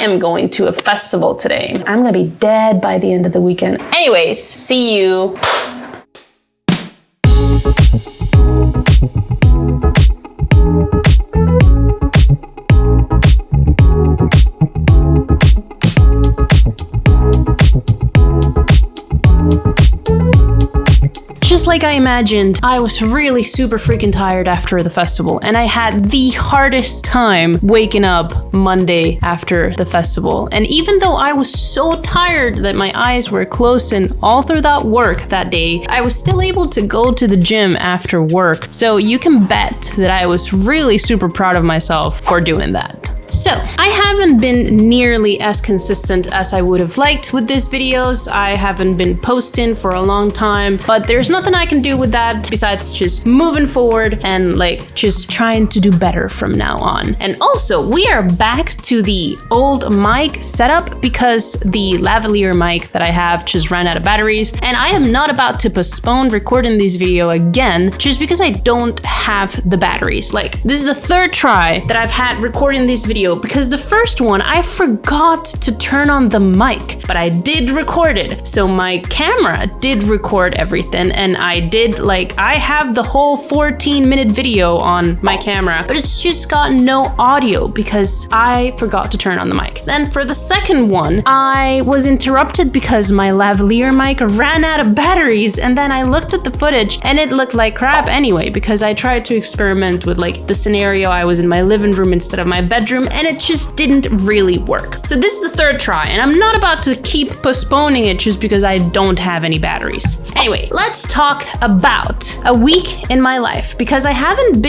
am going to a festival today. I'm gonna be dead by the end of the weekend. Anyways, see you. Just like I imagined, I was really super freaking tired after the festival, and I had the hardest time waking up Monday after the festival. And even though I was so tired that my eyes were closing all through that work that day, I was still able to go to the gym after work. So you can bet that I was really super proud of myself for doing that. So, I haven't been nearly as consistent as I would have liked with these videos. I haven't been posting for a long time, but there's nothing I can do with that besides just moving forward and like just trying to do better from now on. And also, we are back to the old mic setup because the lavalier mic that I have just ran out of batteries, and I am not about to postpone recording this video again just because I don't have the batteries. Like, this is the third try that I've had recording this video because the first one I forgot to turn on the mic, but I did record it. So my camera did record everything, and I have the whole 14-minute video on my camera, but it's just got no audio because I forgot to turn on the mic. Then for the second one, I was interrupted because my lavalier mic ran out of batteries, and then I looked at the footage and it looked like crap anyway because I tried to experiment with like the scenario I was in my living room instead of my bedroom, and it just didn't really work. So this is the third try, and I'm not about to keep postponing it just because I don't have any batteries. Anyway, let's talk about a week in my life, because I haven't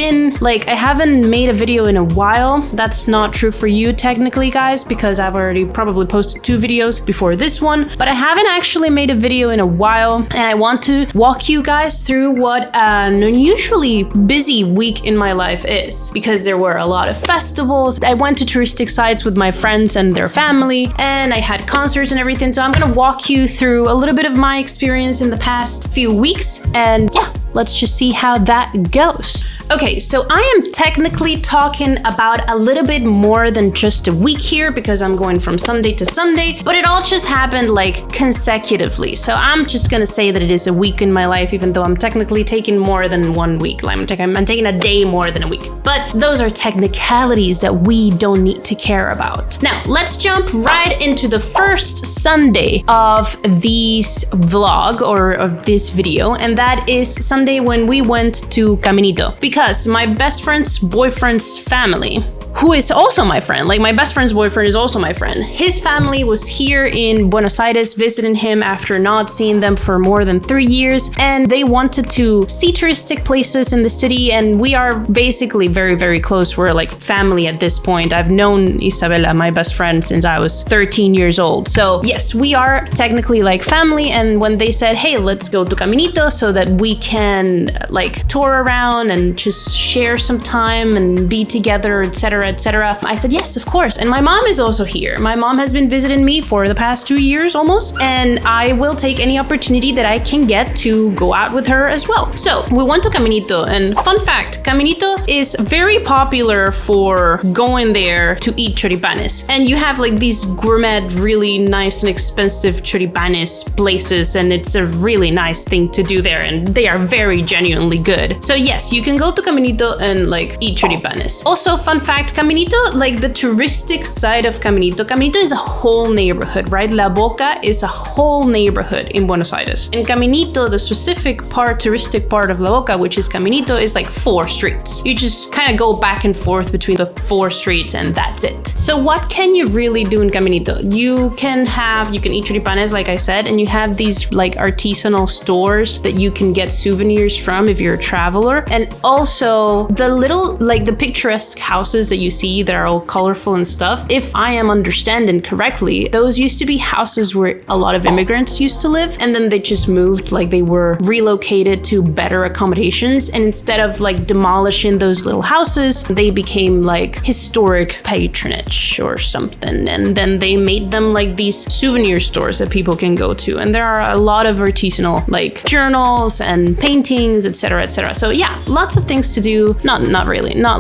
made a video in a while. That's not true for you technically, guys, because I've already probably posted 2 videos before this one, but I haven't actually made a video in a while, and I want to walk you guys through what an unusually busy week in my life is, because there were a lot of festivals. I went to touristic sites with my friends and their family, and I had concerts and everything. So I'm gonna walk you through a little bit of my experience in the past few weeks, and yeah, let's just see how that goes. Okay, so I am technically talking about a little bit more than just a week here because I'm going from Sunday to Sunday, but it all just happened like consecutively. So I'm just gonna say that it is a week in my life, even though I'm technically taking more than 1 week. Like I'm taking a day more than a week. But those are technicalities that we don't need to care about. Now, let's jump right into the first Sunday of this vlog or of this video, and that is Sunday when we went to Caminito. Because my best friend's boyfriend's family, who is also my friend, like my best friend's boyfriend is also my friend. His family was here in Buenos Aires visiting him after not seeing them for more than 3 years, and they wanted to see touristic places in the city, and we are basically very, very close. We're like family at this point. I've known Isabella, my best friend, since I was 13 years old. So yes, we are technically like family, and when they said, hey, let's go to Caminito so that we can like tour around and just share some time and be together, etc., etc., I said yes, of course. And my mom is also here. My mom has been visiting me for the past 2 years almost, and I will take any opportunity that I can get to go out with her as well. So we went to Caminito, and fun fact, Caminito is very popular for going there to eat choripanes. And you have like these gourmet, really nice and expensive choripanes places, and it's a really nice thing to do there, and they are very genuinely good. So yes, you can go to Caminito and like eat choripanes. Also, fun fact, Caminito, like the touristic side of Caminito is a whole neighborhood, right? La Boca is a whole neighborhood in Buenos Aires. In Caminito, the specific part, touristic part of La Boca, which is Caminito, is like 4 streets. You just kind of go back and forth between the 4 streets, and that's it. So what can you really do in Caminito? You can eat choripanes, like I said, and you have these like artisanal stores that you can get souvenirs from if you're a traveler. And also the little, like the picturesque houses that you see that are all colorful and stuff. If I am understanding correctly, those used to be houses where a lot of immigrants used to live, and then they just moved, like they were relocated to better accommodations, and instead of like demolishing those little houses, they became like historic patronage or something, and then they made them like these souvenir stores that people can go to, and there are a lot of artisanal like journals and paintings, etc., etc. So yeah, lots of things to do. Not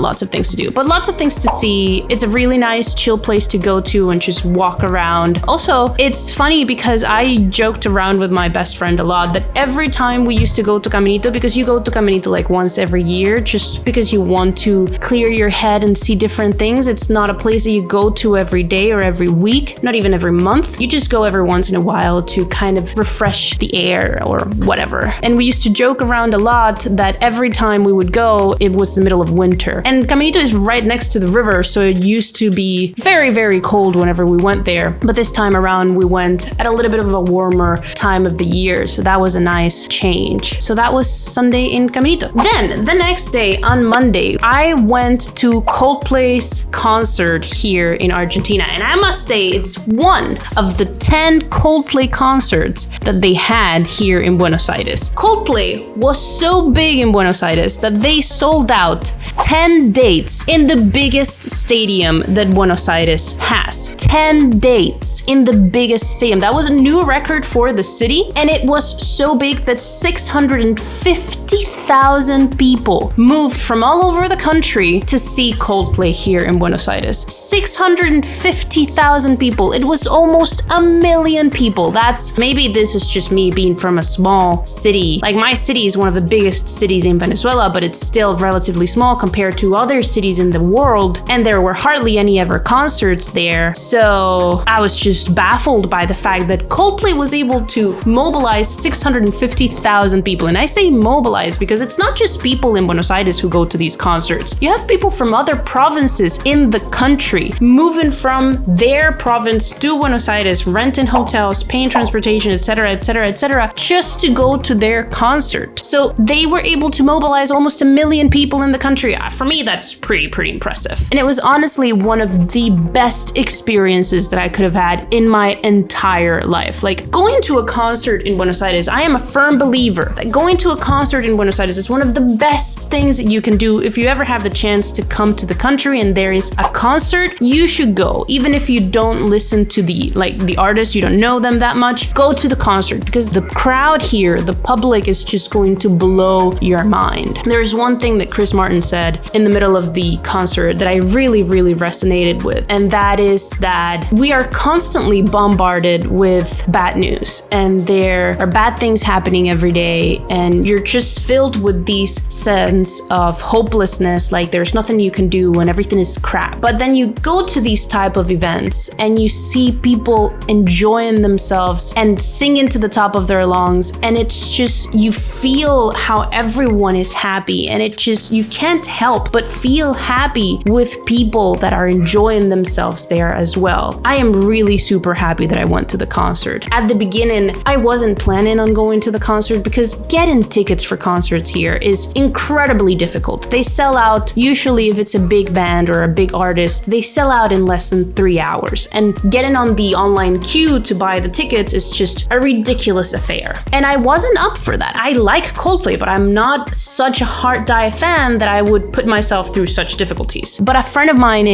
lots of things to do, but lots of things things to see. It's a really nice, chill place to go to and just walk around. Also, it's funny because I joked around with my best friend a lot that every time we used to go to Caminito, because you go to Caminito like once every year, just because you want to clear your head and see different things. It's not a place that you go to every day or every week, not even every month. You just go every once in a while to kind of refresh the air or whatever. And we used to joke around a lot that every time we would go, it was the middle of winter. And Caminito is right next to the river, so it used to be very, very cold whenever we went there. But this time around, we went at a little bit of a warmer time of the year, so that was a nice change. So that was Sunday in Caminito. Then, the next day, on Monday, I went to Colplay's concert here in Argentina. And I must say, it's one of the 10 Coldplay concerts that they had here in Buenos Aires. Coldplay was so big in Buenos Aires that they sold out 10 dates in the biggest stadium that Buenos Aires has. 10 dates in the biggest stadium. That was a new record for the city, and it was so big that 650,000 people moved from all over the country to see Coldplay here in Buenos Aires. 650,000 people. It was almost 1 million people. Maybe this is just me being from a small city. Like, my city is one of the biggest cities in Venezuela, but it's still relatively small compared to other cities in the world, and there were hardly any ever concerts there. So I was just baffled by the fact that Coldplay was able to mobilize 650,000 people. And I say mobilize because it's not just people in Buenos Aires who go to these concerts. You have people from other provinces in the country moving from their province to Buenos Aires, renting hotels, paying transportation, etc., etc., etc., just to go to their concert. So they were able to mobilize almost 1 million people in the country. For me, that's pretty impressive. And it was honestly one of the best experiences that I could have had in my entire life. Like, going to a concert in Buenos Aires, I am a firm believer that going to a concert in Buenos Aires is one of the best things that you can do. If you ever have the chance to come to the country and there is a concert, you should go. Even if you don't listen to the artist, you don't know them that much, go to the concert, because the crowd here, the public, is just going to blow your mind. There's one thing that Chris Martin said in the middle of the concert that I really resonated with, and that is that we are constantly bombarded with bad news, and there are bad things happening every day, and you're just filled with these sense of hopelessness, like there's nothing you can do and everything is crap. But then you go to these type of events and you see people enjoying themselves and singing to the top of their lungs, and it's just, you feel how everyone is happy, and it just, you can't help but feel happy with people that are enjoying themselves there as well. I am really super happy that I went to the concert. At the beginning, I wasn't planning on going to the concert because getting tickets for concerts here is incredibly difficult. They sell out, usually if it's a big band or a big artist, they sell out in less than 3 hours. And getting on the online queue to buy the tickets is just a ridiculous affair. And I wasn't up for that. I like Coldplay, but I'm not such a hard dive fan that I would put myself through such difficulties. But a friend of mine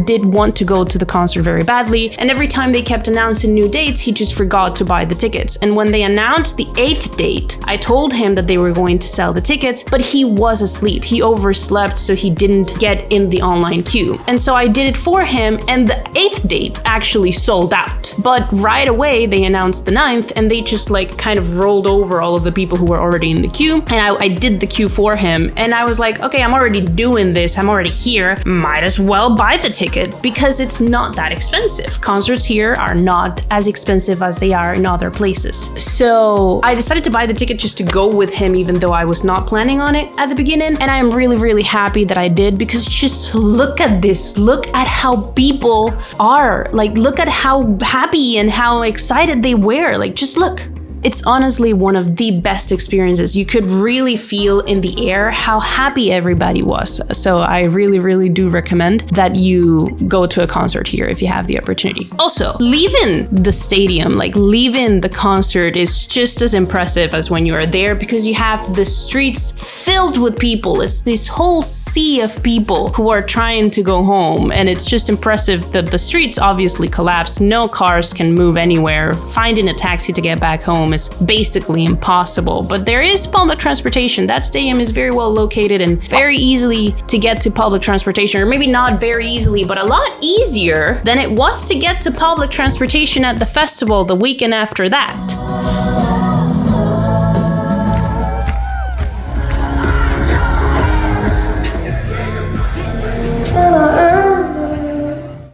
did want to go to the concert very badly, and every time they kept announcing new dates, he just forgot to buy the tickets. And when they announced the 8th date, I told him that they were going to sell the tickets, but he was asleep. He overslept, so he didn't get in the online queue. And so I did it for him, and the 8th date actually sold out. But right away, they announced the 9th, and they just kind of rolled over all of the people who were already in the queue. And I did the queue for him, and I was like, okay, I'm already doing this, I'm already here, might as well buy the ticket, because it's not that expensive. Concerts here are not as expensive as they are in other places. So I decided to buy the ticket just to go with him, even though I was not planning on it at the beginning. And I am really happy that I did, because just look at this. Look at how people are. Look at how happy and how excited they were. Just look. It's honestly one of the best experiences. You could really feel in the air how happy everybody was. So I really do recommend that you go to a concert here if you have the opportunity. Also, leaving the stadium, leaving the concert, is just as impressive as when you are there, because you have the streets filled with people. It's this whole sea of people who are trying to go home, and it's just impressive that the streets obviously collapse. No cars can move anywhere. Finding a taxi to get back home home is basically impossible. But there is public transportation. That stadium is very well located and very easily to get to public transportation, or maybe not very easily, but a lot easier than it was to get to public transportation at the festival the weekend after that.